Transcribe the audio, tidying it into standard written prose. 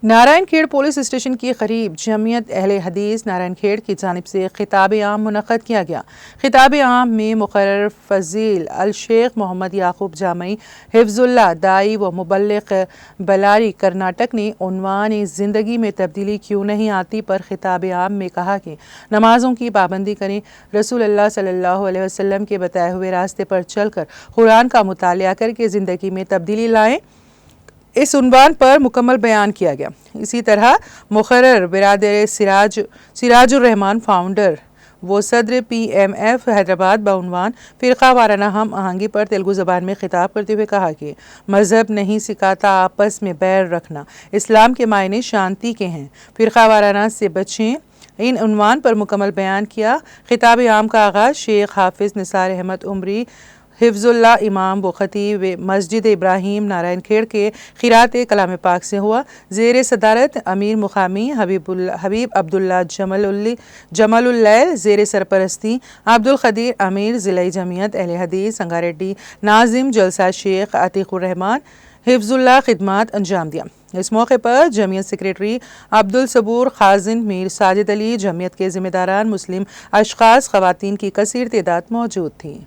Narayan کھیڑ police station کے قریب جمعیت اہل حدیث نارائن کھیڑ کی جانب سے خطاب عام منعقد کیا گیا۔ خطاب عام میں مقرر فضیل الشیخ محمد یعقوب جامعی حفظ اللہ داعی و مبلغ بلاری کرناٹک نے عنوان زندگی میں تبدیلی کیوں نہیں آتی پر خطاب عام میں کہا کہ نمازوں کی پابندی کریں، رسول اللہ صلی اللہ علیہ وسلم کے بتائے ہوئے راستے پر چل کر قرآن کا مطالعہ کر کے زندگی میں تبدیلی لائیں، اس عنوان پر مکمل بیان کیا گیا۔ اسی طرح مقرر برادر سراج الرحمان فاؤنڈر و صدر پی ایم ایف حیدرآباد بعنوان فرقہ وارانہ ہم آہنگی پر تیلگو زبان میں خطاب کرتے ہوئے کہا کہ مذہب نہیں سکھاتا آپس میں بیر رکھنا، اسلام کے معنی شانتی کے ہیں، فرقہ وارانہ سے بچیں، ان عنوان پر مکمل بیان کیا۔ خطاب عام کا آغاز شیخ حافظ نثار احمد عمری حفظ اللہ امام و خطیب مسجد ابراہیم نارائن کھیڑ کے قرأت کلام پاک سے ہوا۔ زیر صدارت امیر مقامی حبیب عبداللہ جمال اللیل، زیر سرپرستی عبدالقدیر امیر ضلعی جمعیت اہل حدیث سنگاریڈی ناظم جلسہ شیخ عتیق الرحمان حفظ اللہ خدمات انجام دیا۔ اس موقع پر جمعیت سیکریٹری عبدالصبور خازن، میر ساجد علی، جمعیت کے ذمہ داران، مسلم اشخاص، خواتین کی کثیر تعداد موجود تھی۔